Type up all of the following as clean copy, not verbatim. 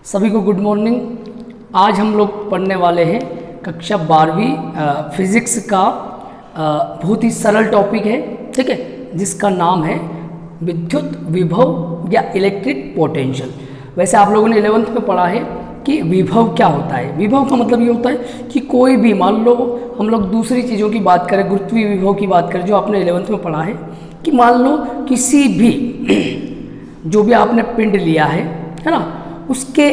सभी को good morning. आज हम लोग पढ़ने वाले हैं कक्षा 12वीं फिजिक्स का बहुत ही सरल टॉपिक है, ठीक है, जिसका नाम है विद्युत विभव या इलेक्ट्रिक पोटेंशियल। वैसे आप लोगों ने 11th में पढ़ा है कि विभव क्या होता है। विभव का मतलब ये होता है कि कोई भी, मान लो हम लोग दूसरी चीज़ों की बात करें, गुरुत्वीय विभव की बात करें जो आपने 11th में पढ़ा है, कि मान लो किसी भी जो भी आपने पिंड लिया है ना, उसके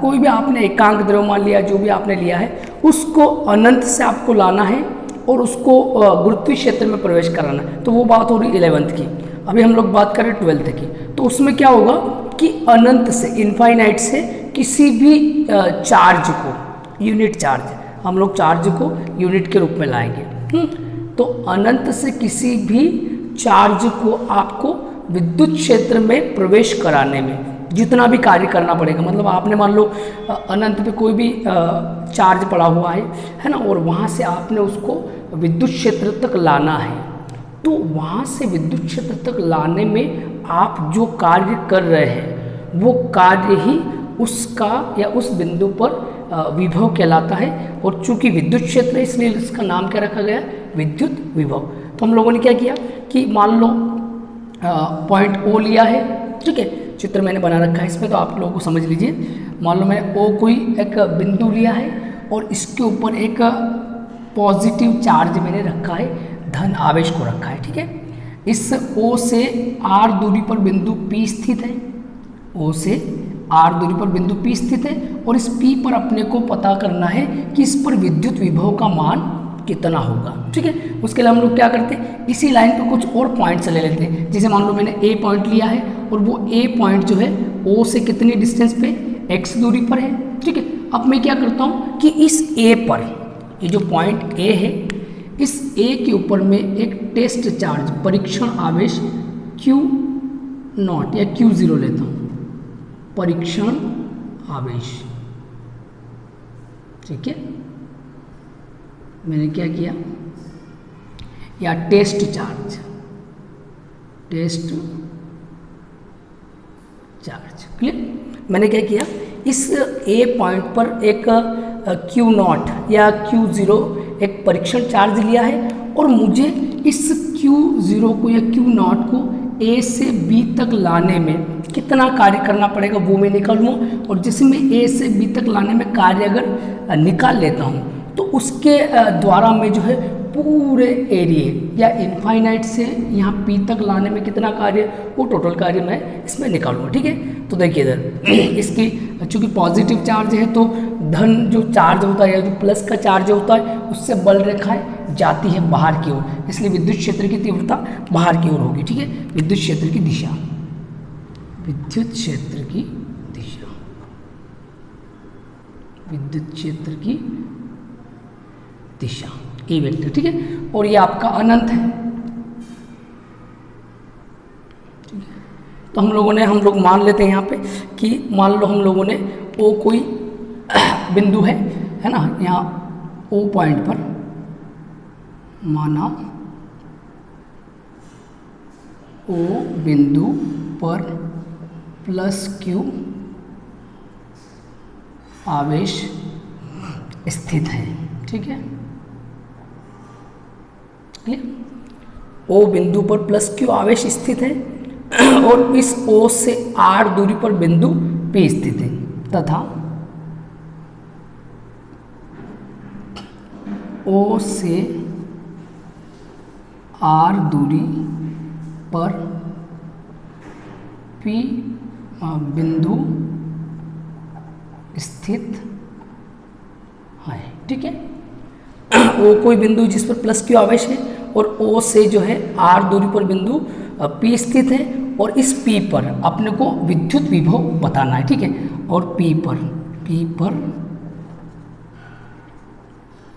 कोई भी आपने एकांक द्रव्यमान लिया, जो भी आपने लिया है उसको अनंत से आपको लाना है और उसको गुरुत्वीय क्षेत्र में प्रवेश कराना है। तो वो बात हो रही 11th की। अभी हम लोग बात करें 12th की, तो उसमें क्या होगा कि अनंत से, इनफाइनाइट से किसी भी चार्ज को, यूनिट चार्ज, हम लोग चार्ज को यूनिट के रूप में लाएंगे। तो अनंत से किसी भी चार्ज को आपको विद्युत क्षेत्र में प्रवेश कराने में जितना भी कार्य करना पड़ेगा, मतलब आपने मान लो अनंत पे कोई भी चार्ज पड़ा हुआ है ना, और वहाँ से आपने उसको विद्युत क्षेत्र तक लाना है, तो वहाँ से विद्युत क्षेत्र तक लाने में आप जो कार्य कर रहे हैं वो कार्य ही उसका या उस बिंदु पर विभव कहलाता है। और चूंकि विद्युत क्षेत्र है इसलिए इसका नाम क्या रखा गया, विद्युत विभव। तो हम लोगों ने क्या किया कि मान लो पॉइंट O लिया है, ठीक है, चित्र मैंने बना रखा है इसमें, तो आप लोगों को समझ लीजिए। मान लो मैंने O कोई एक बिंदु लिया है और इसके ऊपर एक पॉजिटिव चार्ज मैंने रखा है, धन आवेश को रखा है, ठीक है। इस O से R दूरी पर बिंदु P स्थित है, O से R दूरी पर बिंदु P स्थित है, और इस P पर अपने को पता करना है कि इस पर विद्युत विभव का मान कितना होगा, ठीक है। उसके लिए हम लोग क्या करते हैं, इसी लाइन पर कुछ और पॉइंट्स ले लेते हैं। जैसे मान लो मैंने A पॉइंट लिया है और वो A पॉइंट जो है O से कितनी डिस्टेंस पे, x दूरी पर है, ठीक है। अब मैं क्या करता हूँ कि इस A पर, ये जो पॉइंट A है, इस A के ऊपर में एक टेस्ट चार्ज, परीक्षण आवेश Q0 या Q0 लेता हूँ, परीक्षण आवेश, ठीक है। मैंने क्या किया, या test charge, test charge, clear. मैंने क्या किया, इस A पॉइंट पर एक Q0 या Q0 एक परीक्षण चार्ज लिया है, और मुझे इस Q0 को या Q0 को A से B तक लाने में कितना कार्य करना पड़ेगा वो मैं निकालूँगा। और जैसे मैं A से B तक लाने में कार्य अगर निकाल लेता हूँ तो उसके द्वारा मैं जो है पूरे एरिया या इनफाइनाइट से यहाँ P तक लाने में कितना कार्य, वो टोटल कार्य मैं इसमें निकालूंगा, ठीक है। तो देखिए इधर इसकी चूंकि पॉजिटिव चार्ज है तो धन जो चार्ज होता है या जो प्लस का चार्ज होता है उससे बल रेखाएं जाती है बाहर की ओर, इसलिए विद्युत क्षेत्र की तीव्रता बाहर की ओर होगी, ठीक है। विद्युत क्षेत्र की दिशा, विद्युत क्षेत्र की दिशा, विद्युत क्षेत्र की दिशा ए वेक्टर, ठीक है। और ये आपका अनंत है, ठीक है। तो हम लोग मान लेते हैं यहाँ पे कि मान लो हम लोगों ने O कोई बिंदु है ना, यहाँ O पॉइंट पर माना, O बिंदु पर प्लस Q आवेश स्थित है, ठीक है। O बिंदु पर प्लस Q आवेश स्थित है और इस O से R दूरी पर बिंदु P स्थित है, तथा O से R दूरी पर P बिंदु स्थित है, ठीक है। O कोई बिंदु जिस पर प्लस Q आवेश है और O से जो है R दूरी पर बिंदु P स्थित है, और इस P पर अपने को विद्युत विभव बताना है, ठीक है। और P पर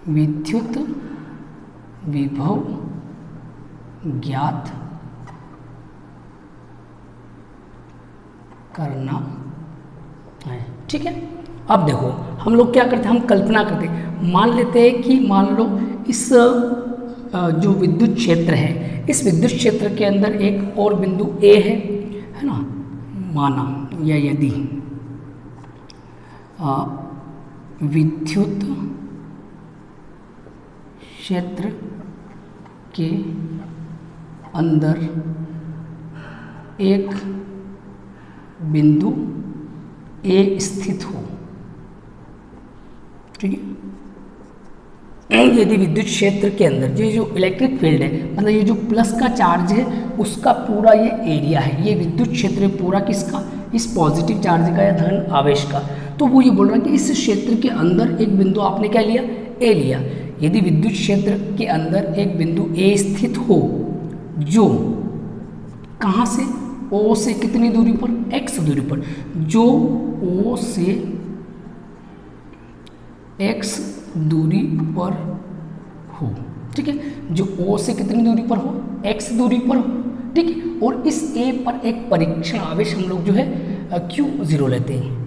विद्युत विभव ज्ञात करना है, ठीक है। अब देखो हम लोग क्या करते हैं, हम कल्पना करते हैं, मान लेते हैं कि मान लो इस जो विद्युत क्षेत्र है, इस विद्युत क्षेत्र के अंदर एक और बिंदु A है ना, माना या यदि विद्युत क्षेत्र के अंदर एक बिंदु ए स्थित हो। ठीक है, यदि विद्युत क्षेत्र के अंदर ये जो इलेक्ट्रिक फील्ड है, मतलब ये जो प्लस का चार्ज है उसका पूरा ये एरिया है, ये विद्युत क्षेत्र है पूरा किसका, इस पॉजिटिव चार्ज का या धन आवेश का। तो वो ये बोल रहा है कि इस क्षेत्र के अंदर एक बिंदु आपने क्या लिया, ए लिया। यदि विद्युत क्षेत्र के अंदर एक बिंदु ए स्थित हो जो कहाँ से, ओ से कितनी दूरी पर, x दूरी पर, जो ओ से x दूरी पर हो। ठीक है, जो O से कितनी दूरी पर हो, x दूरी पर हो। ठीक है, और इस A पर एक परीक्षण आवेश हम लोग जो है Q0 लेते हैं।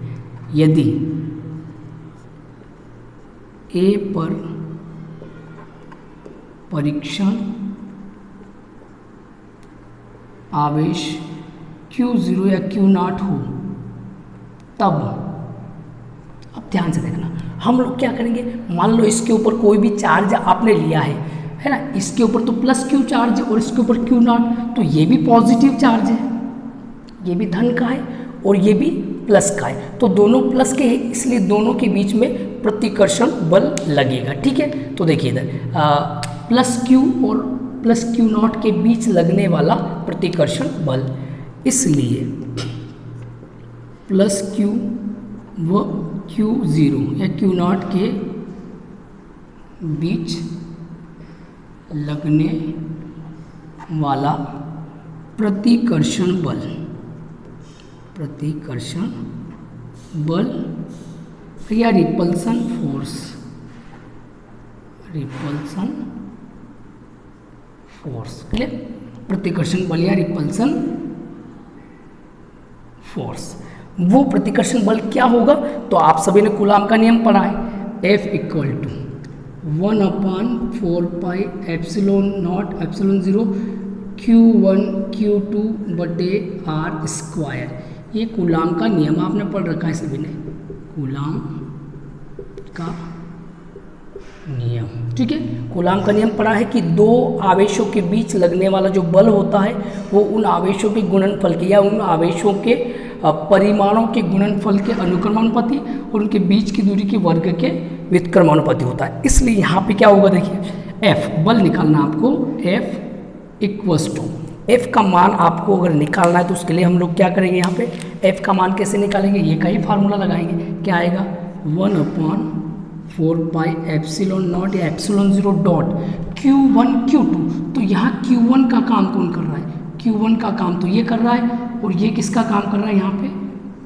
यदि A पर परीक्षण आवेश Q0 या Q0 हो, तब अब ध्यान से देखना, हम लोग क्या करेंगे, मान लो इसके ऊपर कोई भी चार्ज आपने लिया है ना, इसके ऊपर तो प्लस क्यू चार्ज है और इसके ऊपर क्यू नॉट, तो ये भी पॉजिटिव चार्ज है, ये भी धन का है और ये भी प्लस का है, तो दोनों प्लस के हैं, इसलिए दोनों के बीच में प्रतिकर्षण बल लगेगा। ठीक है, तो देखिए इधर प्लस क्यू और प्लस क्यू नॉट के बीच लगने वाला प्रतिकर्षण बल, इसलिए प्लस क्यू व Q0 या Q0 के बीच लगने वाला प्रतिकर्षण बल या रिपल्सन फोर्स, क्लियर, प्रतिकर्षण बल या रिपल्सन फोर्स, वो प्रतिकर्षण बल क्या होगा, तो आप सभी ने कूलाम का नियम पढ़ा है, F = 1/4πε0 Q1 Q2 / R²। ये कूलाम का नियम आपने पढ़ रखा है सभी ने, कूलाम का नियम। ठीक है, कूलाम का नियम पढ़ा है कि दो आवेशों के बीच लगने वाला जो बल होता है वो उन आवेशों के गुणनफल के या उन आवेशों के परिमाणों के गुणनफल के अनुक्रमानुपाती और उनके बीच की दूरी के वर्ग के व्युत्क्रमानुपाती होता है। इसलिए यहाँ पे क्या होगा, देखिए F बल निकालना आपको, F का मान आपको अगर निकालना है तो उसके लिए हम लोग क्या करेंगे, यहाँ पे F का मान कैसे निकालेंगे, ये का ही फार्मूला लगाएंगे, क्या आएगा 1/4πε0 या ε0 डॉट Q1 Q2। तो यहाँ Q1 का काम कौन कर रहा है, Q1 का काम तो ये कर रहा है और ये किसका काम कर रहा है यहाँ पे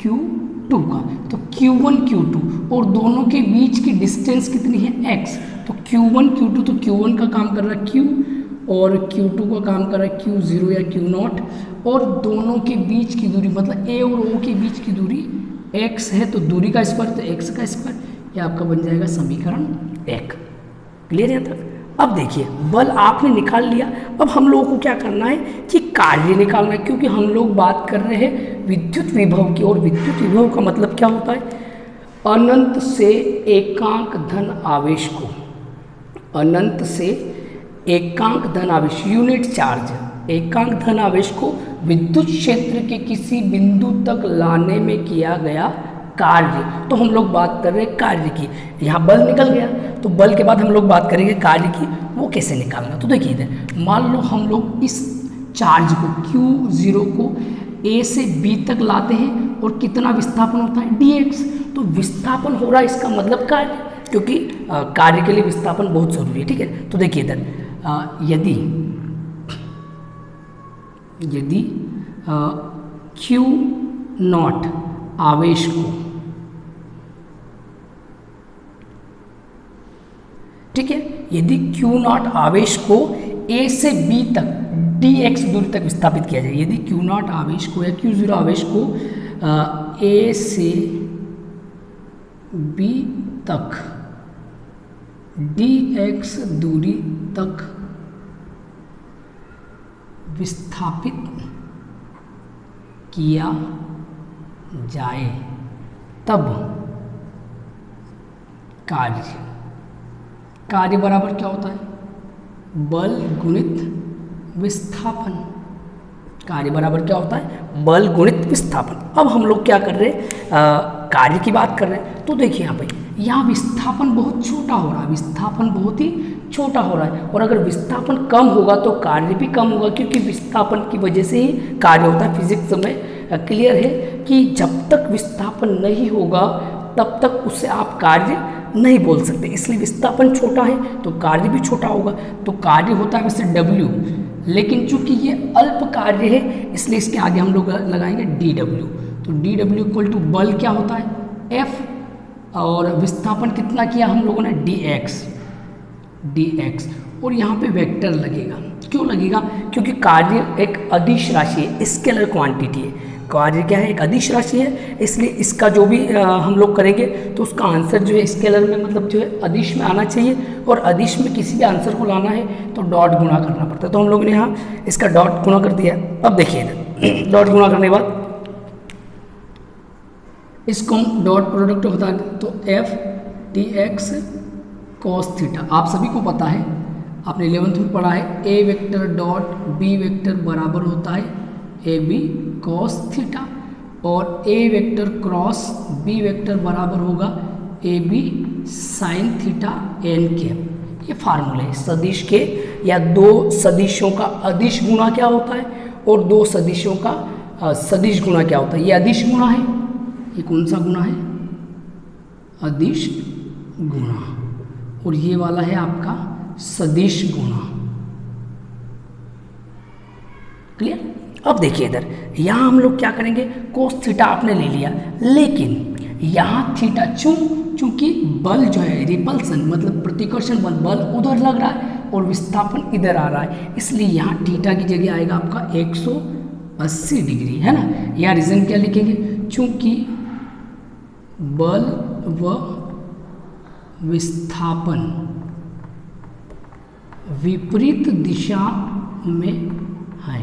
Q2 का, तो Q1 Q2 और दोनों के बीच की डिस्टेंस कितनी है x, तो Q1 Q2, तो Q1 का काम कर रहा है Q और Q2 का काम कर रहा है Q0 या Q0 और दोनों के बीच की दूरी मतलब A और O के बीच की दूरी x है, तो दूरी का स्क्वायर तो x का स्क्वायर, ये आपका बन जाएगा समीकरण 1। क्लियर है तक। अब देखिए बल आपने निकाल लिया, अब हम लोगों को क्या करना है कि कार्य निकालना है, क्योंकि हम लोग बात कर रहे हैं विद्युत विभव की, और विद्युत विभव का मतलब क्या होता है, अनंत से एकांक धन आवेश को, अनंत से एकांक धन आवेश यूनिट चार्ज, एकांक धन आवेश को विद्युत क्षेत्र के किसी बिंदु तक लाने में किया गया कार्य। तो हम लोग बात कर रहे हैं कार्य की, यहाँ बल निकल गया तो बल के बाद हम लोग बात करेंगे कार्य की, वो कैसे निकालना। तो देखिए इधर मान लो हम लोग इस चार्ज को Q0 को A से B तक लाते हैं और कितना विस्थापन होता है dx, तो विस्थापन हो रहा है, इसका मतलब कार्य, क्योंकि कार्य के लिए विस्थापन बहुत जरूरी है। ठीक है, तो देखिए इधर यदि Q0 आवेश को, ठीक है, यदि Q0 आवेश को A से B तक dx दूरी तक विस्थापित किया जाए, यदि Q0 आवेश को या Q0 आवेश को A से B तक dx दूरी तक विस्थापित किया जाए, तब कार्य, कार्य बराबर क्या होता है, बल गुणित विस्थापन। कार्य बराबर क्या होता है, बल गुणित विस्थापन। अब हम लोग क्या कर रहे हैं, कार्य की बात कर रहे हैं। तो देखिए यहाँ विस्थापन बहुत छोटा हो रहा है, विस्थापन बहुत ही छोटा हो रहा है, और अगर विस्थापन कम होगा तो कार्य भी कम होगा, क्योंकि विस्थापन की वजह से ही कार्य होता है। फिजिक्स में क्लियर है कि जब तक विस्थापन नहीं होगा तब तक उससे आप कार्य नहीं बोल सकते, इसलिए विस्थापन छोटा है तो कार्य भी छोटा होगा। तो कार्य होता है वैसे W, लेकिन चूंकि ये अल्प कार्य है इसलिए इसके आगे हम लोग लगाएंगे dW। तो dW इक्वल टू बल क्या होता है F, और विस्थापन कितना किया हम लोगों ने dx, और यहाँ पे वेक्टर लगेगा। क्यों लगेगा, क्योंकि कार्य एक अदिश राशि है, स्केलर क्वांटिटी है। कार्य क्या है, एक अदिश राशि है, इसलिए इसका जो भी हम लोग करेंगे तो उसका आंसर जो है स्केलर में मतलब जो है अदिश में आना चाहिए, और अदिश में किसी भी आंसर को लाना है तो डॉट गुणा करना पड़ता है। तो हम लोगों ने यहाँ इसका डॉट गुणा कर दिया। अब देखिए डॉट गुणा करने के बाद इसको हम डॉट प्रोडक्ट होता है तो F dx cos थीटा। आप सभी को पता है, आपने 11th में पढ़ा है, A vector dot B vector बराबर होता है AB cos थीटा, और A vector cross B vector बराबर होगा AB sin theta n cap. ये फार्मूले है सदिश के, या दो सदिशों का अदिश गुणा क्या होता है और दो सदिशों का सदिश गुणा क्या होता है। ये अदिश गुणा है, ये कौन सा गुणा है, अदिश गुणा, और ये वाला है आपका सदिश गुणा। क्लियर। अब देखिए इधर, यहाँ हम लोग क्या करेंगे, कोस थीटा आपने ले लिया, लेकिन यहाँ थीटा चूंकि बल जो है रिपल्सन मतलब प्रतिकर्षण बल उधर लग रहा है और विस्थापन इधर आ रहा है, इसलिए यहाँ थीटा की जगह आएगा आपका 180 डिग्री, है ना। यहाँ रीजन क्या लिखेंगे, चूंकि बल व विस्थापन विपरीत दिशा में है,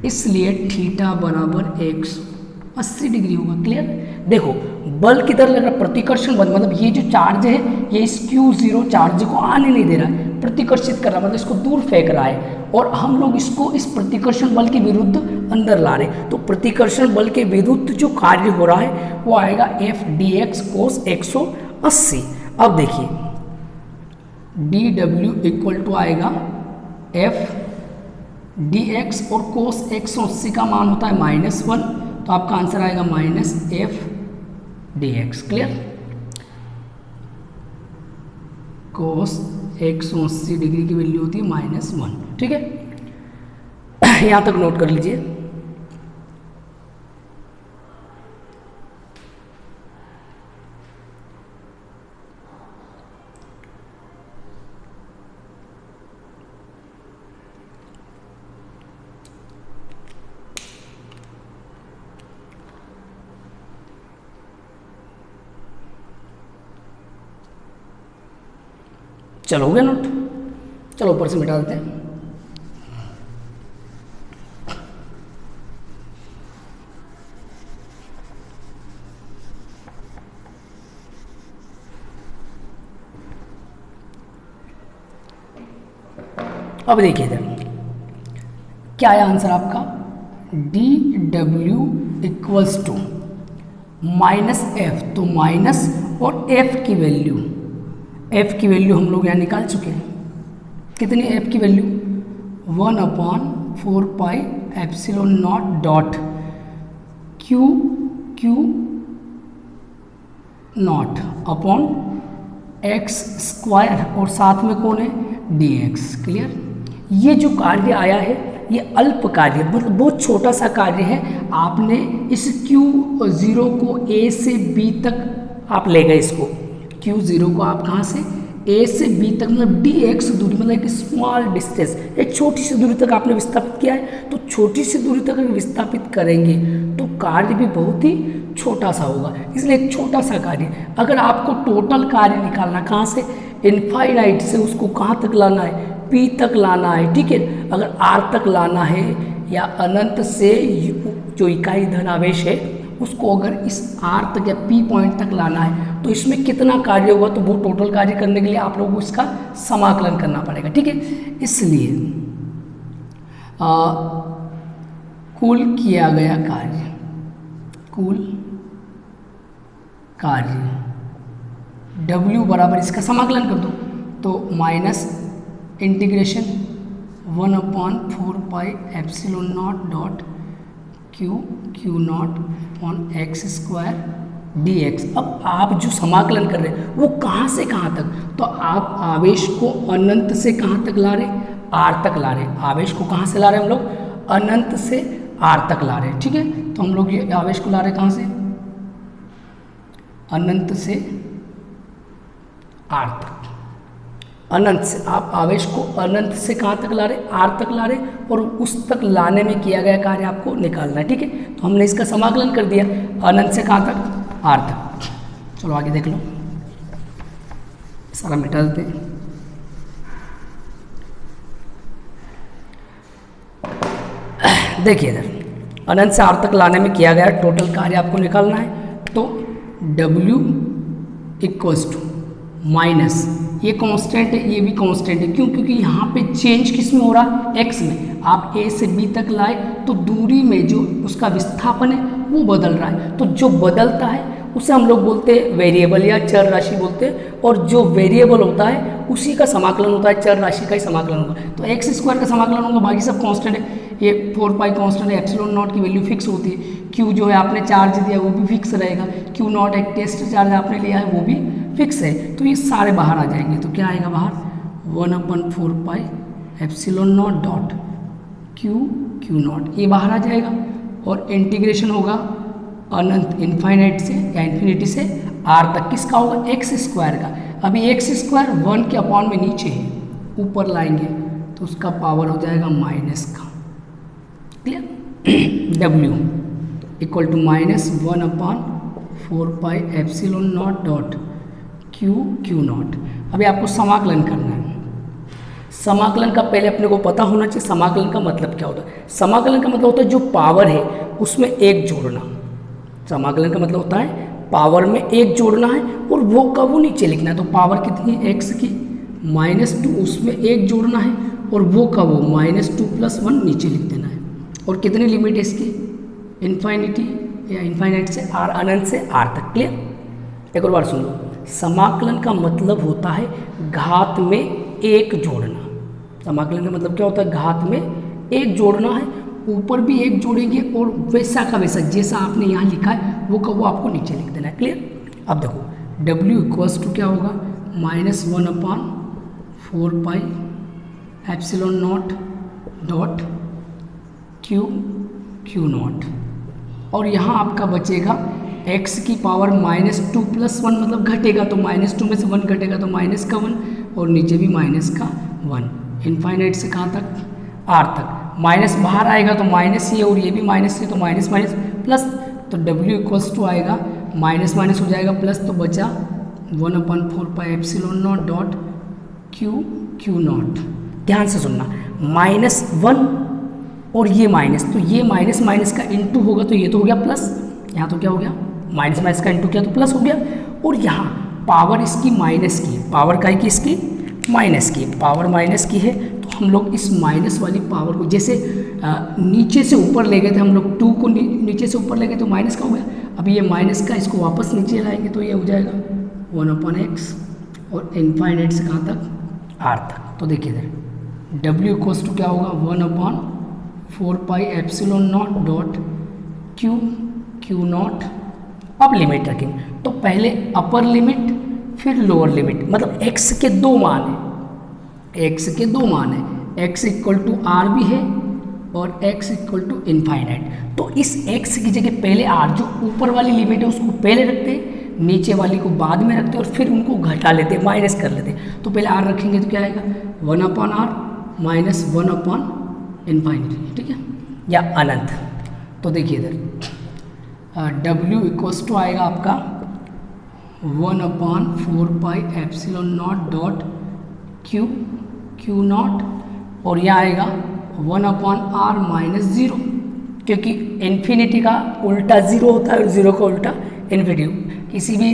इसलिए थीटा बराबर 180 डिग्री होगा। क्लियर। देखो बल किधर लग रहा है, प्रतिकर्षण बल, मतलब ये जो चार्ज है ये इस Q0 चार्ज को आने नहीं दे रहा है, प्रतिकर्षित कर रहा है, मतलब इसको दूर फेंक रहा है, और हम लोग इसको इस प्रतिकर्षण बल के विरुद्ध अंदर ला रहे हैं। तो प्रतिकर्षण बल के विरुद्ध जो कार्य हो रहा है वो आएगा F dx cos 180। अब देखिए dW इक्वल टू आएगा F dx, और cos 180 का मान होता है -1, तो आपका आंसर आएगा -F dx। Clear. cos 180 degree की वैल्यू होती है -1। ठीक है, यहाँ तक नोट कर लीजिए। चलो हो गया नोट, चलो ऊपर से मिटा देते हैं। अब देखिए इधर क्या है आंसर आपका, dW इक्वल्स टू -F, तो माइनस और F की वैल्यू हम लोग यहाँ निकाल चुके हैं। कितनी F की value, 1/4 pi epsilon naught dot Q not upon x², और साथ में कौन है dx। क्लियर। ये जो कार्य आया है ये अल्प कार्य, मतलब बहुत छोटा सा कार्य है। आपने इस Q0 को A से B तक आप ले गए, इसको Q0 को आप कहाँ से A से B तक, मतलब dx दूरी, मतलब एक स्मॉल डिस्टेंस, एक छोटी सी दूरी तक आपने विस्थापित किया है। तो छोटी सी दूरी तक विस्थापित करेंगे तो कार्य भी बहुत ही छोटा सा होगा, इसलिए एक छोटा सा कार्य। अगर आपको टोटल कार्य निकालना कहाँ से, इनफाइनाइट से उसको कहाँ तक लाना है, P तक लाना है। ठीक है, अगर R तक लाना है या अनंत से जो इकाई धनावेश है उसको अगर इस आर तक या पी पॉइंट तक लाना है तो इसमें कितना कार्य होगा, तो वो टोटल कार्य करने के लिए आप लोगों को इसका समाकलन करना पड़ेगा। ठीक है, इसलिए कुल किया गया कार्य, कुल कार्य W बराबर इसका समाकलन कर दो, तो minus integration 1/4πε0 dot Q naught upon x square dx। अब आप जो समाकलन कर रहे हैं वो कहाँ से कहाँ तक, तो आप आवेश को अनंत से कहाँ तक ला रहे, आर तक ला रहे। आवेश को कहाँ से ला रहे हैं हम लोग, अनंत से आर तक ला रहे हैं। ठीक है, तो हम लोग ये आवेश को ला रहे हैं कहाँ से, अनंत से आर तक। अनंत से आप आवेश को अनंत से कहाँ तक ला रहे, आर तक ला रहे, और उस तक लाने में किया गया कार्य आपको निकालना है। ठीक है, तो हमने इसका समाकलन कर दिया अनंत से कहाँ तक, आर तक। चलो आगे देख लो, सारा मिटा देते हैं। देखिए इधर अनंत से आर तक लाने में किया गया टोटल कार्य आपको निकालना है, तो W इक्वल्स टू माइनस, ये कांस्टेंट है, ये भी कांस्टेंट है। क्यों, क्योंकि यहाँ पे चेंज किस में हो रहा है, x में। आप a से b तक लाए तो दूरी में जो उसका विस्थापन है वो बदल रहा है, तो जो बदलता है उसे हम लोग बोलते हैं वेरिएबल या चर राशि बोलते हैं, और जो वेरिएबल होता है उसी का समाकलन होता है, चर राशि का ही समाकलन होगा। तो एक्स स्क्वायर का समाकलन होगा, बाकी सब कांस्टेंट है। ये 4π कांस्टेंट है, एप्सिलॉन नॉट की वैल्यू फिक्स होती है, क्यू जो है आपने चार्ज दिया वो भी फिक्स रहेगा, क्यू नॉट एक टेस्ट चार्ज आपने लिया है वो भी फिक्स है। तो ये सारे बाहर आ जाएंगे, तो क्या आएगा बाहर, 1/4π epsilon naught dot Q naught, ये बाहर आ जाएगा। और इंटीग्रेशन होगा अनंत इनफाइनाइट से या इन्फिनिटी से आर तक, किसका होगा, एक्स स्क्वायर का। अभी एक्स स्क्वायर 1 के अपॉन में नीचे है, ऊपर लाएंगे तो उसका पावर हो जाएगा माइनस का। Clear, W equal to minus 1/4π epsilon naught dot Q naught. अभी आपको समाकलन करना है। समाकलन का पहले अपने को पता होना चाहिए समाकलन का मतलब क्या होता है। समाकलन का मतलब होता है जो पावर है उसमें एक जोड़ना। समाकलन का मतलब होता है पावर में एक जोड़ना है और वो का वो नीचे लिखना है। तो पावर कितनी है, x की -2, उसमें एक जोड़ना है और वो का वो -2 + 1 नीचे लिख देना है। और कितनी लिमिट है इसकी, इन्फाइनिटी या इन्फाइनाइट से आर, अनंत से आर तक। क्लियर, एक और बार सुन लो, समाकलन का मतलब होता है घात में एक जोड़ना। समाकलन का मतलब क्या होता है, घात में एक जोड़ना है, ऊपर भी एक जोड़ेंगे और वैसा का वैसा जैसा आपने यहाँ लिखा है वो का वो आपको नीचे लिख देना है। क्लियर, अब देखो W इक्वल्स टू क्या होगा, -1/4π epsilon naught dot Q naught, और यहाँ आपका बचेगा x की पावर -2 + 1 मतलब घटेगा, तो -2 में से 1 घटेगा तो माइनस का 1 और नीचे भी माइनस का 1। इनफाइनाइट से कहाँ तक, आर तक। माइनस बाहर आएगा तो माइनस ही है और ये भी माइनस है, तो माइनस माइनस प्लस, तो W इक्वल्स टू आएगा माइनस माइनस हो जाएगा प्लस, तो बचा 1/4π epsilon naught dot Q naught. ध्यान से सुनना, -1 और ये माइनस, तो ये माइनस माइनस का इंटू होगा तो ये तो हो गया प्लस, यहाँ तो क्या हो गया, माइनस माइनस का इंटू किया तो प्लस हो गया। और यहाँ पावर इसकी माइनस की, पावर का है कि इसकी माइनस की, पावर माइनस की है, तो हम लोग इस माइनस वाली पावर को जैसे नीचे से ऊपर ले गए थे हम लोग, 2 को नीचे से ऊपर ले गए तो माइनस का हो गया। अभी ये माइनस का इसको वापस नीचे लाएंगे तो ये हो जाएगा 1/x और इनफाइनाइट से कहाँ तक, आर तक। तो देखिए इधर W इक्वल्स टू क्या होगा, 1/4π epsilon naught dot Q naught. अब लिमिट रखेंगे, तो पहले अपर लिमिट फिर लोअर लिमिट, मतलब x के दो मान है, x के दो मान है, x इक्वल टू आर भी है और x इक्वल टू इनफाइनाइट। तो इस x की जगह पहले r, जो ऊपर वाली लिमिट है उसको पहले रखते हैं, नीचे वाली को बाद में रखते हैं और फिर उनको घटा लेते हैं, माइनस कर लेते हैं। तो पहले r रखेंगे तो क्या आएगा, 1/r माइनस 1/इनफाइनिटी, ठीक है, या अनंत। तो देखिए इधर W इक्वल्स टू आएगा आपका 1/4π epsilon naught dot Q naught, और यह आएगा 1/r - 0, क्योंकि इन्फिनिटी का उल्टा ज़ीरो होता है और ज़ीरो का उल्टा इन्फिनिटी। किसी भी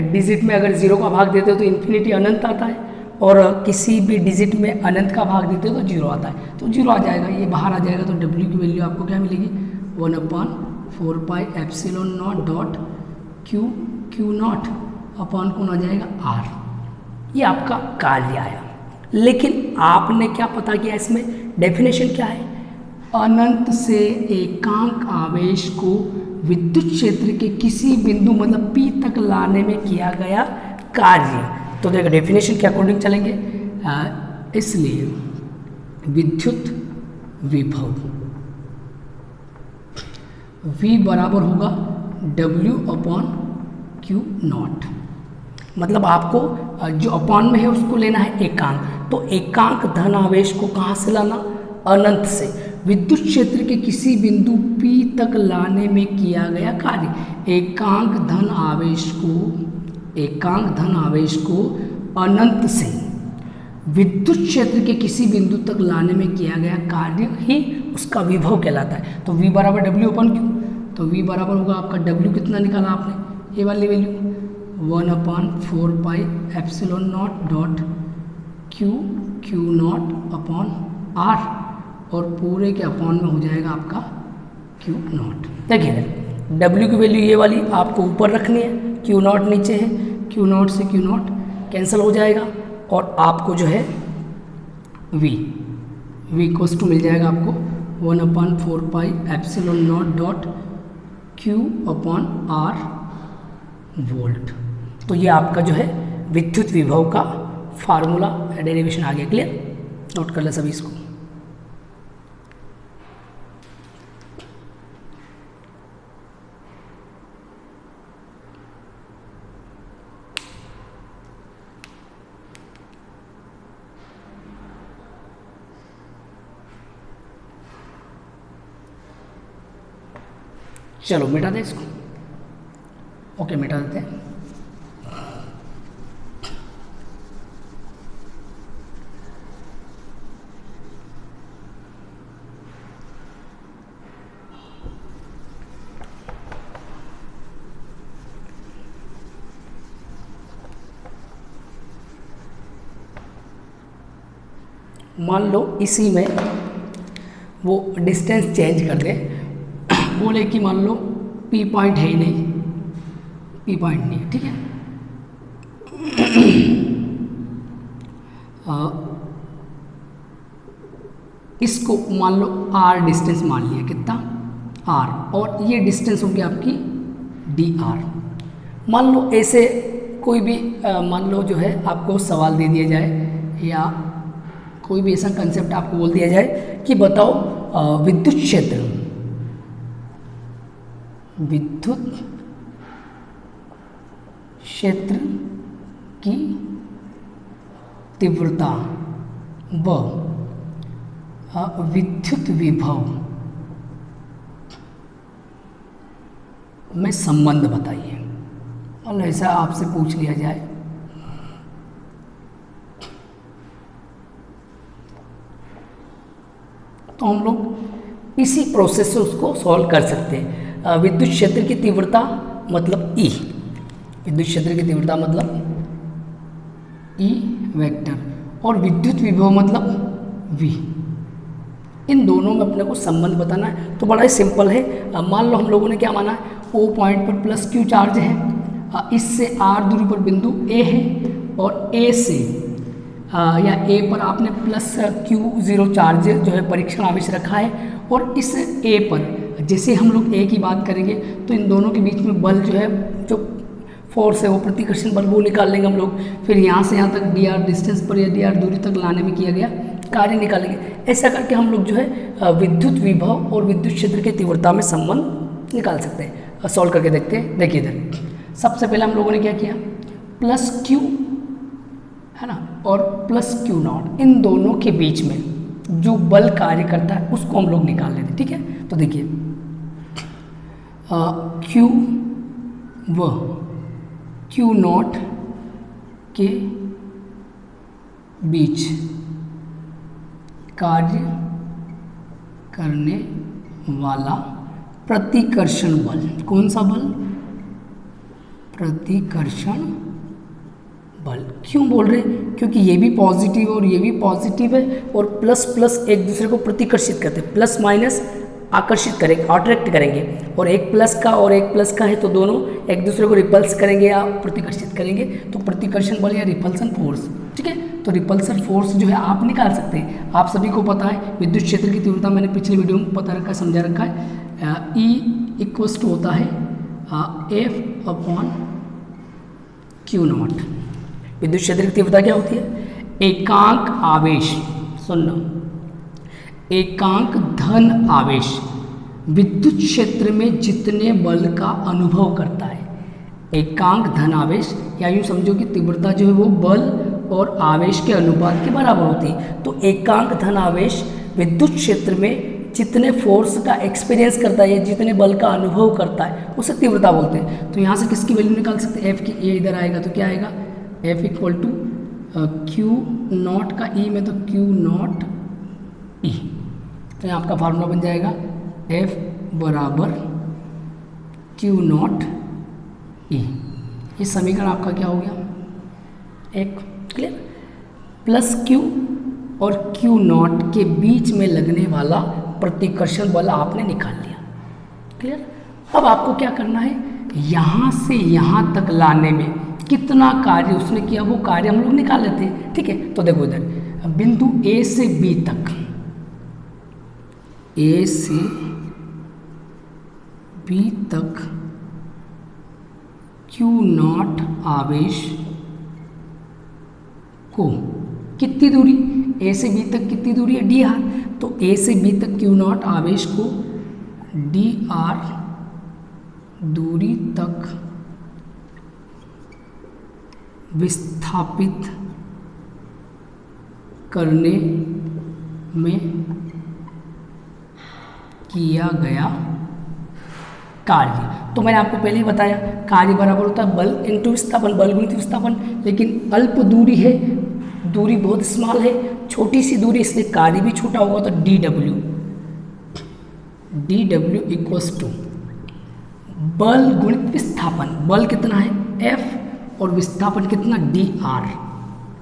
डिजिट में अगर ज़ीरो का भाग देते हो तो इन्फिनिटी अनंत आता है, और किसी भी डिजिट में अनंत का भाग देते हो तो जीरो आता है, तो जीरो आ जाएगा, ये बाहर आ जाएगा। तो डब्ल्यू की वैल्यू आपको क्या मिलेगी, 1/4πε0 डॉट क्यू नॉट अपॉन कौन आ जाएगा आर। ये आपका कार्य आया। लेकिन आपने क्या पता किया, इसमें डेफिनेशन क्या है, अनंत से एकांक आवेश को विद्युत क्षेत्र के किसी बिंदु मतलब P तक लाने में किया गया कार्य। तो देखो डेफिनेशन के अकॉर्डिंग चलेंगे। इसलिए विद्युत विभव V बराबर होगा W/Q0। मतलब आपको जो अपॉन में है उसको लेना है एकांक, तो एकांक धन आवेश को कहाँ से लाना, अनंत से विद्युत क्षेत्र के किसी बिंदु P तक लाने में किया गया कार्य। एकांक धन आवेश को अनंत से विद्युत क्षेत्र के किसी बिंदु तक लाने में किया गया कार्य ही उसका विभव कहलाता है। तो V बराबर W/Q, तो V बराबर होगा आपका W कितना निकाला आपने, ये वाली value 1/4πε0 dot Q0 upon R, और पूरे के अपॉन में हो जाएगा आपका Q0। देखिए इधर W की वैल्यू ये वाली आपको ऊपर रखनी है, Q0 नीचे है, Q0 से Q0 कैंसिल हो जाएगा, और आपको जो है V इक्वल्स टू मिल जाएगा आपको 1/4πε0 डॉट Q/R वोल्ट। तो ये आपका जो है विद्युत विभव का फार्मूला डेरिवेशन आ गया। क्लियर, नोट कर ले सभी इसको। चलो मिटा दें इसको, ओके मिटा देते हैं। मान लो इसी में वो डिस्टेंस चेंज कर दे, बोले कि मान लो P पॉइंट है ही नहीं, P पॉइंट नहीं है, ठीक है। इसको मान लो R डिस्टेंस मान लिया, कितना R, और ये डिस्टेंस होगी आपकी DR। मान लो ऐसे कोई भी मान लो जो है आपको सवाल दे दिया जाए, या कोई भी ऐसा कंसेप्ट आपको बोल दिया जाए कि बताओ विद्युत क्षेत्र की तीव्रता व विद्युत विभव में संबंध बताइए। मान लो ऐसा आपसे पूछ लिया जाए, तो हम लोग इसी प्रोसेस से उसको सॉल्व कर सकते हैं। विद्युत क्षेत्र की तीव्रता मतलब E, विद्युत क्षेत्र की तीव्रता मतलब E वेक्टर, और विद्युत विभव मतलब V। इन दोनों में अपने को संबंध बताना है। तो बड़ा ही सिंपल है। मान लो हम लोगों ने क्या माना, O पॉइंट पर प्लस Q चार्ज है, इससे R दूरी पर बिंदु A है, और A से या A पर आपने प्लस Q0 चार्ज जो है परीक्षण आवेश रखा है, और इस A पर जैसे हम लोग A की बात करेंगे तो इन दोनों के बीच में बल जो है, जो फोर्स है वो प्रतिकर्षण बल, वो निकाल लेंगे हम लोग। फिर यहाँ से यहाँ तक dr डिस्टेंस पर या dr दूरी तक लाने में किया गया कार्य निकालेंगे। ऐसा करके हम लोग जो है विद्युत विभव और विद्युत क्षेत्र की तीव्रता में संबंध निकाल सकते हैं। सॉल्व करके देखते हैं। देखिए इधर सबसे पहले हम लोगों ने क्या किया, प्लस Q है ना और प्लस Q0, इन दोनों के बीच में जो बल कार्य करता है उसको हम लोग निकाल लेते हैं। ठीक है, तो देखिए Q व Q0 के बीच कार्य करने वाला प्रतिकर्षण बल। कौन सा बल? प्रतिकर्षण बल। क्यों बोल रहे हैं? क्योंकि ये भी पॉजिटिव और ये भी पॉजिटिव है, और प्लस प्लस एक दूसरे को प्रतिकर्षित करते हैं, प्लस माइनस आकर्षित करेंगे, अट्रैक्ट करेंगे, और एक प्लस का और एक प्लस का है तो दोनों एक दूसरे को रिपल्स करेंगे या प्रतिकर्षित करेंगे, तो प्रतिकर्षण बल या रिपल्सन फोर्स। ठीक है, तो रिपल्सन फोर्स जो है आप निकाल सकते हैं। आप सभी को पता है विद्युत क्षेत्र की तीव्रता मैंने पिछले वीडियो में पता रखा है, समझा रखा है। E इक्वल्स टू होता है F अपॉन Q0। विद्युत क्षेत्र की तीव्रता क्या होती है? एकांक आवेश, सुनना, एकांक धन आवेश विद्युत क्षेत्र में जितने बल का अनुभव करता है, एकांक धन आवेश, या यूँ समझो कि तीव्रता जो है वो बल और आवेश के अनुपात के बराबर होती है। तो एकांक धन आवेश विद्युत क्षेत्र में जितने फोर्स का एक्सपीरियंस करता है या जितने बल का अनुभव करता है उसे तीव्रता बोलते हैं। तो यहाँ से किसकी वैल्यू निकाल सकते हैं? F की। ए इधर आएगा तो क्या आएगा? F इक्वल टू Q0 का E में तो Q0 E। तो यहाँ आपका फार्मूला बन जाएगा F बराबर Q0 E। ये समीकरण आपका क्या हो गया? एक। क्लियर? प्लस Q और Q0 के बीच में लगने वाला प्रतिकर्षण बल आपने निकाल लिया। क्लियर? अब आपको क्या करना है? यहाँ से यहाँ तक लाने में कितना कार्य उसने किया वो कार्य हम लोग निकाल लेते हैं। ठीक है, तो देखो इधर बिंदु A से B तक, A से B तक Q0 आवेश को कितनी दूरी? A से B तक कितनी दूरी है? dr। तो A से B तक Q0 आवेश को dr दूरी तक विस्थापित करने में किया गया कार्य। तो मैंने आपको पहले ही बताया कार्य बराबर होता है बल इंटू विस्थापन, बल गुणित विस्थापन। लेकिन अल्प दूरी है, दूरी बहुत स्मॉल है, छोटी सी दूरी, इसलिए कार्य भी छोटा होगा। तो dw इक्वल्स टू बल गुणित विस्थापन। बल कितना है? F, और विस्थापन कितना? dr।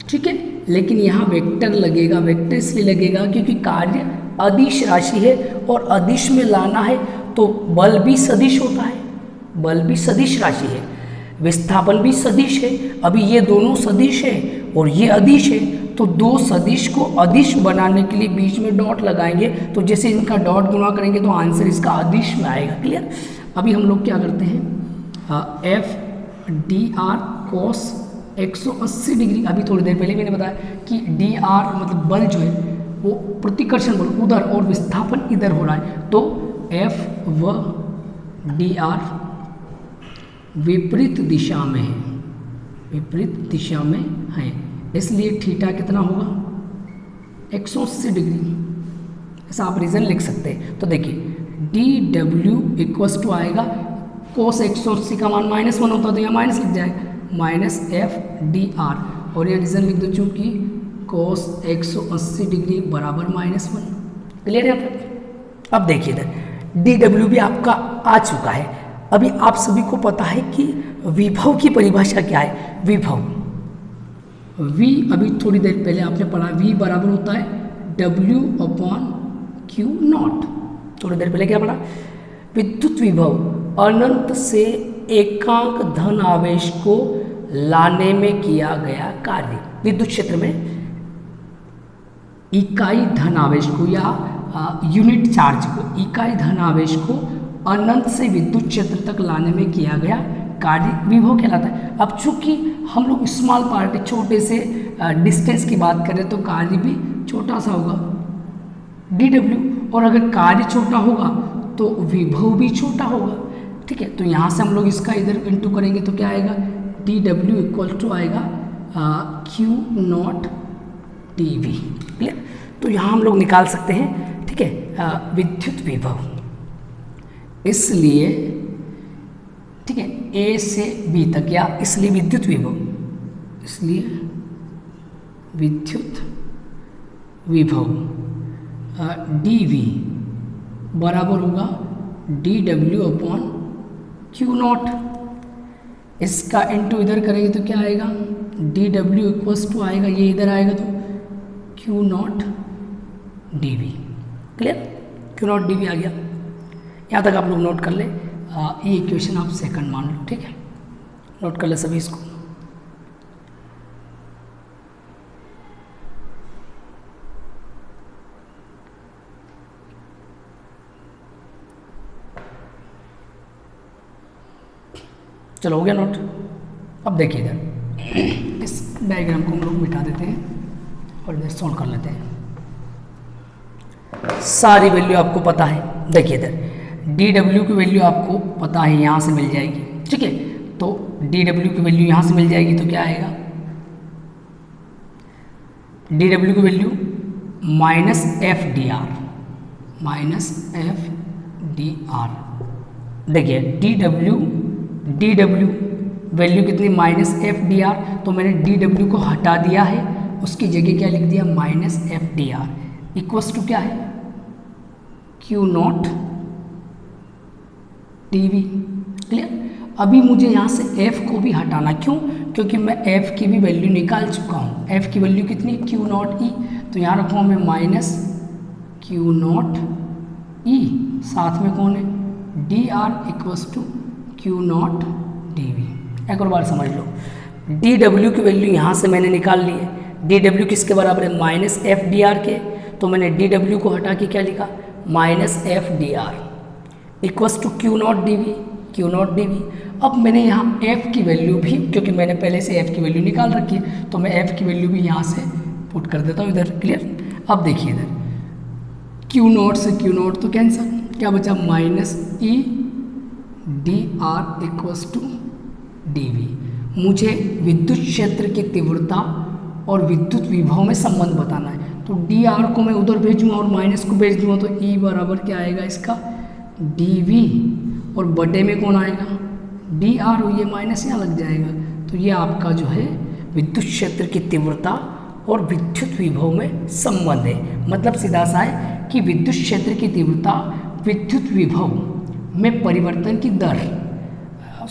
ठीक है, लेकिन यहाँ वेक्टर लगेगा। वेक्टर इसलिए लगेगा क्योंकि कार्य अदिश राशि है, और अदिश में लाना है तो बल भी सदिश होता है, बल भी सदिश राशि है, विस्थापन भी सदिश है। अभी ये दोनों सदिश है और ये अदिश है, तो दो सदिश को अदिश बनाने के लिए बीच में डॉट लगाएंगे, तो जैसे इनका डॉट गुणा करेंगे तो आंसर इसका अदिश में आएगा। क्लियर? अभी हम लोग क्या करते हैं? F dr cos 180 degree. अभी थोड़ी देर पहले मैंने बताया कि dr मतलब बल जो है वो प्रतिकर्षण बल उधर और विस्थापन इधर हो रहा है, तो F व dr विपरीत दिशा में है, विपरीत दिशा में है, इसलिए थीटा कितना होगा? 180 डिग्री। ऐसा आप रीज़न लिख सकते हैं। तो देखिए dw इक्वल्स टू आएगा cos 180 का मान -1 होता है तो यहाँ माइनस लिख जाएगा, -f dr, और यहाँ रीज़न लिख दो चूँकि cos 180 डिग्री बराबर -1। क्लियर है? अब देखिए इधर dw भी आपका आ चुका है। अभी आप सभी को पता है कि विभव की परिभाषा क्या है? विभव v, अभी थोड़ी देर पहले आपने पढ़ा, v बराबर होता है w अपॉन Q0। थोड़ी देर पहले क्या पढ़ा? विद्युत विभव अनंत से एकांक धन आवेश को लाने में किया गया कार्य। विद्युत क्षेत्र में इकाई धन आवेश को या यूनिट चार्ज को, इकाई धन आवेश को अनंत से विद्युत क्षेत्र तक लाने में किया गया कार्य विभव कहलाता है। अब चूंकि हम लोग स्मॉल पार्ट, छोटे से डिस्टेंस की बात करें तो कार्य भी छोटा सा होगा dw, और अगर कार्य छोटा होगा तो विभव भी छोटा होगा। ठीक है, तो यहाँ से हम लोग इसका इधर इंटू करेंगे तो क्या आएगा? dw इक्वल टू आएगा Q0 dV। क्लियर? तो यहाँ हम लोग निकाल सकते हैं। ठीक है, विद्युत विभव, इसलिए ठीक है A से B तक, या इसलिए विद्युत विभव, इसलिए विद्युत विभव dV बराबर होगा dW अपॉन क्यू नॉट। इसका इनटू इधर करेंगे तो क्या आएगा, dW इक्वल्स टू आएगा, ये इधर आएगा तो Q naught dV। Clear, Q naught dV आ गया। यहाँ तक आप लोग नोट कर ले, ये इक्वेशन आप सेकंड मान लो, ठीक है, नोट कर ले सभी इसको। चलो हो गया नोट। अब देखिए इधर इस डायग्राम को हम लोग मिटा देते हैं और इधर सॉल्व कर लेते हैं। सारी वैल्यू आपको पता है, देखिए इधर dW की वैल्यू आपको पता है, यहाँ से मिल जाएगी, ठीक है। तो dW की वैल्यू यहाँ से मिल जाएगी तो क्या आएगा, dW की value minus F D are. देखिए dW वैल्यू कितनी, माइनस एफ डी आर, तो मैंने dW को हटा दिया है, उसकी जगह क्या लिख दिया, minus F D R equals to क्या है, क्यू नॉट dV। क्लियर। अभी मुझे यहाँ से f को भी हटाना, क्यों, क्योंकि मैं f की भी वैल्यू निकाल चुका हूँ। f की वैल्यू कितनी, क्यू नॉट ई, तो यहाँ रखूँगा मैं माइनस क्यू नॉट ई, साथ में कौन है, D R equals to Q naught dV। एक और बार समझ लो, dW की वैल्यू यहाँ से मैंने निकाल ली है, dW किसके बराबर है, माइनस एफ डी आर के, तो मैंने dW को हटा के क्या लिखा, minus F D R equals to Q naught dV। अब मैंने यहाँ f की वैल्यू भी, क्योंकि मैंने पहले से f की वैल्यू निकाल रखी है, तो मैं f की वैल्यू भी यहाँ से पुट कर देता हूँ इधर। क्लियर। अब देखिए इधर क्यू नॉट से क्यू नॉट तो कैंसिल, क्या बचा, minus E D R equals to dV। मुझे विद्युत क्षेत्र की तीव्रता और विद्युत विभव में संबंध बताना है, तो डी आर को मैं उधर भेजूँगा और माइनस को भेज दूँगा, तो ई बराबर क्या आएगा इसका, dV, और बटे में कौन आएगा, डी आर, ये माइनस यहाँ लग जाएगा, तो ये आपका जो है विद्युत क्षेत्र की तीव्रता और विद्युत विभव में संबंध है। मतलब सीधा सा है कि विद्युत क्षेत्र की तीव्रता विद्युत विभव में परिवर्तन की दर,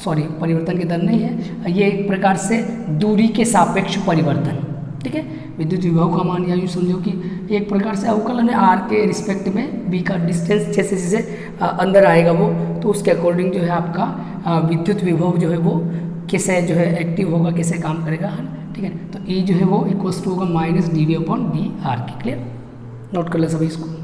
परिवर्तन की दर नहीं है, ये एक प्रकार से दूरी के सापेक्ष परिवर्तन, ठीक है। विद्युत विभव का मान या यूँ समझो कि एक प्रकार से अवकलन है, आर के रिस्पेक्ट में बी का डिस्टेंस जैसे जैसे अंदर आएगा वो, तो उसके अकॉर्डिंग जो है आपका विद्युत विभव जो है वो कैसे जो है एक्टिव होगा, कैसे काम करेगा, है ना, ठीक है। तो ई जो है वो इक्वल्स टू होगा minus dV upon D R के। क्लियर, नोट कर ले सभी इसको।